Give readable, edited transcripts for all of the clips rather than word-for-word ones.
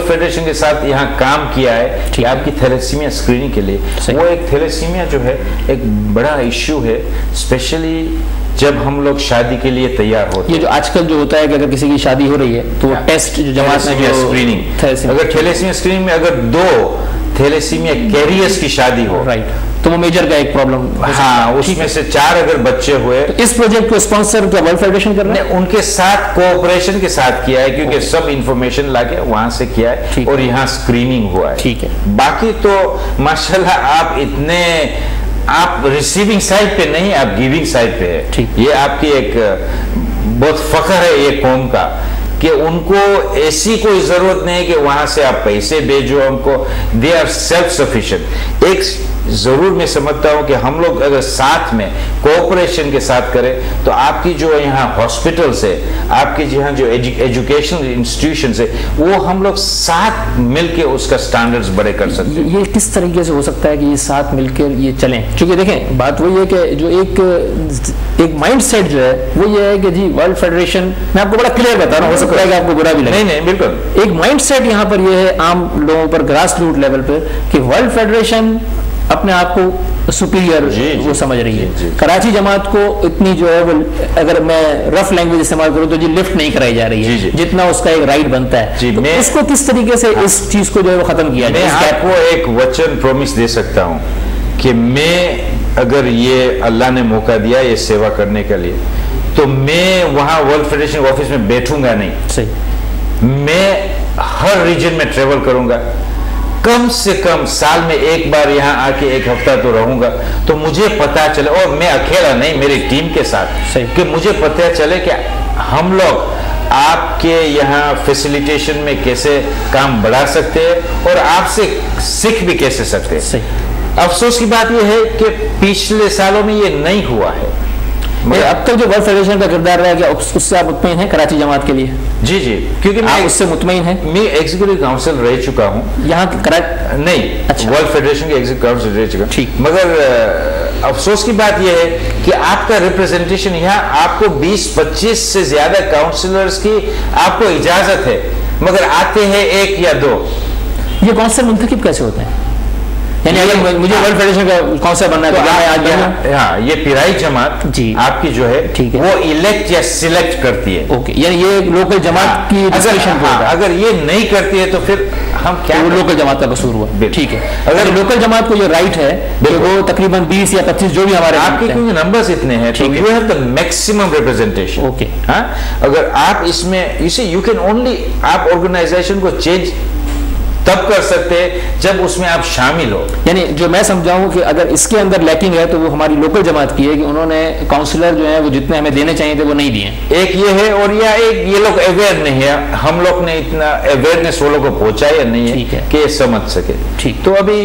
World federation के साथ यहाँ काम किया है कि आपकी थैलेसीमिया स्क्रीनिंग के लिए, वो एक थैलेसीमिया जो है एक बड़ा इश्यू है, स्पेशली जब हम लोग शादी के लिए तैयार होते हैं। ये जो आजकल जो होता है कि अगर किसी की शादी हो रही है तो वो टेस्ट जो जमात में जो स्क्रीनिंग, अगर थैलेसीमिया स्क्रीनिंग में अगर 2 थैलेसीमिया कैरियर्स की शादी हो, राइट, तो वो मेजर का एक प्रॉब्लम, हाँ, उसमें से 4 अगर बच्चे हुए, तो इस प्रोजेक्ट को स्पॉन्सर वर्ल्ड फेडरेशन कर रहे हैं, उनके साथ कोऑपरेशन के साथ किया है, क्योंकि सब इंफॉर्मेशन लाके वहां से किया है और यहाँ स्क्रीनिंग हुआ है। ठीक है। बाकी तो माशाल्लाह आप रिसीविंग साइड पे नहीं, आप गिविंग साइड पे है। ये आपकी एक बहुत फख्र है ये कौम का कि उनको ऐसी कोई जरूरत नहीं है कि वहां से आप पैसे भेजो हमको, दे आर सेल्फ सफिशिएंट। एक जरूर मैं समझता हूं कि हम लोग अगर साथ में कोऑपरेशन के साथ करें तो आपकी जो यहाँ हॉस्पिटल्स है, आपके यहाँ जो एजुकेशनल इंस्टीट्यूशंस है, वो हम लोग साथ मिलके उसका स्टैंडर्ड्स बड़े कर सकते हैं। ये किस तरीके से हो सकता है कि ये साथ मिलकर ये चलें? क्योंकि देखें, बात वही है कि जो एक माइंड सेट जो है वो ये है कि जी वर्ल्ड फेडरेशन, मैं आपको बड़ा क्लियर बता रहा हूँ, हो सकता है कि आपको बुरा भी लगे। नहीं, बिल्कुल। एक माइंड सेट यहाँ पर ये है आम लोगों पर, ग्रास रूट लेवल पर, कि वर्ल्ड फेडरेशन अपने आप को सुपीरियर वो समझ रही है। कराची जमात को इतनी जो है वो, अगर मैं रफ लैंग्वेज इस्तेमाल करूं तो जी लिफ्ट नहीं कराई जा रही है जितना उसका एक राइट बनता है। तो इसको किस तरीके से इस चीज को जो है वो खत्म किया जाए? मैं आपको एक वचन प्रॉमिस दे सकता हूं कि मैं, अगर ये अल्लाह ने मौका दिया ये सेवा करने के लिए, तो मैं वहां वर्ल्ड फेडरेशन ऑफिस में बैठूंगा नहीं। सही। मैं हर रीजन में ट्रेवल करूंगा, कम से कम साल में एक बार यहाँ आके 1 हफ्ता तो रहूंगा, तो मुझे पता चले, और मैं अकेला नहीं, मेरी टीम के साथ, कि मुझे पता चले कि हम लोग आपके यहाँ फैसिलिटेशन में कैसे काम बढ़ा सकते हैं और आपसे सीख भी कैसे सकते हैं। अफसोस की बात यह है कि पिछले सालों में ये नहीं हुआ है। अब तक जो वर्ल्ड फेडरेशन का किरदार रहा है, क्या उससे आप मुतमईन हैं कराची जमात के लिए? जी, क्योंकि मैं उससे मुतमईन हैं। मैं एग्जीक्यूटिव काउंसिल रह चुका हूँ यहाँ नहीं। अच्छा। वर्ल्ड फेडरेशन के एग्जीक्यूटिव काउंसिल रह चुका, ठीक। मगर अफसोस की बात यह है कि आपका रिप्रेजेंटेशन यहाँ, आपको 20-25 से ज्यादा काउंसिलर्स की आपको इजाजत है, मगर आते हैं 1 या 2। ये काउंसिल मुंतखब कैसे होते हैं? यानी अगर मुझे वर्ल्ड फेडरेशन का काउंसिल बनना है तो हाँ, ये पिराई जमात जी आपकी जो है, ठीक है, वो इलेक्ट या सिलेक्ट करती है। ओके, यानी ये लोकल जमात की डिस्कशन होगा। अगर ये नहीं करती है तो फिर हम क्या, वो लोकल जमात का कसूर हुआ। ठीक है, अगर लोकल जमात को ये राइट है कि वो तकरीबन 20 या 25 जो भी हमारे आपके, क्योंकि नंबर्स इतने हैं, तो you have the maximum representation. Okay, हाँ, अगर आप इसमें, यू कैन ओनली, आप ऑर्गेनाइजेशन को चेंज तब कर सकते हैं जब उसमें आप शामिल हो। यानी जो मैं समझाऊं कि अगर इसके अंदर लैकिंग है तो वो हमारी लोकल जमात की है कि उन्होंने काउंसलर जो है वो जितने हमें देने चाहिए थे वो नहीं दिए। एक ये है, और या एक ये लोग अवेयर नहीं है, हम लोग ने इतना अवेयरनेस वो लोग को पहुंचाया नहीं है कि ये समझ सके। ठीक, तो अभी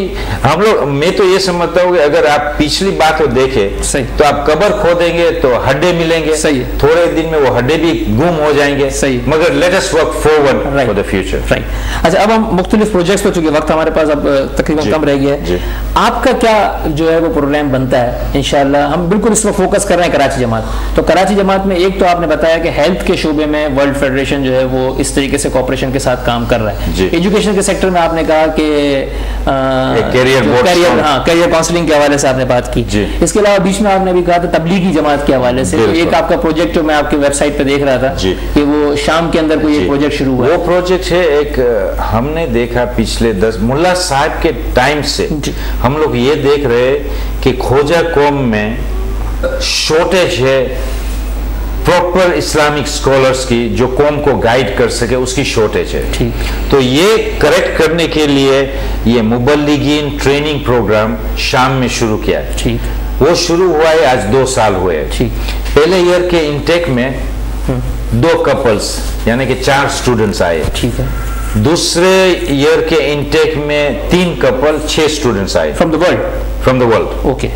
हम लोग, मैं तो ये समझता हूँ कि अगर आप पिछली बात को देखें तो आप कब्र खोदेंगे तो हड्डे मिलेंगे। सही, थोड़े दिन में वो हड्डे भी गुम हो जाएंगे। सही, मगर let us work forward for the future. Right. अच्छा, अब हम मुख्तलिफ प्रोजेक्ट्स पर, चूंकि वक्त हमारे पास अब तकरीबन कम रह गया है, आपका क्या जो है वो प्रोग्राम बनता है? इंशाल्लाह हम बिल्कुल इस पर फोकस कर रहे हैं कराची जमात। तो कराची जमात में एक तो आपने बताया कि हेल्थ के शोबे में वर्ल्ड फेडरेशन जो है वो इस तरीके से कोऑपरेशन के साथ काम कर रहा है। एजुकेशन के सेक्टर में आपने कहा कि कैरियर काउंसलिंग के हवाले से आपने बात की। इसके अलावा बीच में आपने भी कहा था तबलीगी जमात के हवाले से एक आपका प्रोजेक्ट जो मैं आपकी वेबसाइट पे देख रहा था कि वो शाम के अंदर कोई एक प्रोजेक्ट शुरू हुआ। वो प्रोजेक्ट है, एक हमने देखा पिछले 10 मुल्ला साहब के टाइम से हम लोग ये देख रहे कि खोजा कौम में शॉर्टेज है प्रॉपर इस्लामिक स्कॉलर्स की, जो कौम को गाइड कर सके, उसकी शॉर्टेज है। तो ये करेक्ट करने के लिए ये मुबल्लिगीन ट्रेनिंग प्रोग्राम शाम में शुरू किया। वो शुरू हुआ है, आज 2 साल हुए। पहले ईयर के इंटेक में 2 कपल्स यानी कि 4 स्टूडेंट्स आए। ठीक है। दूसरे ईयर के इंटेक में 3 कपल 6 स्टूडेंट्स आए फ्रॉम द वर्ल्ड। ओके।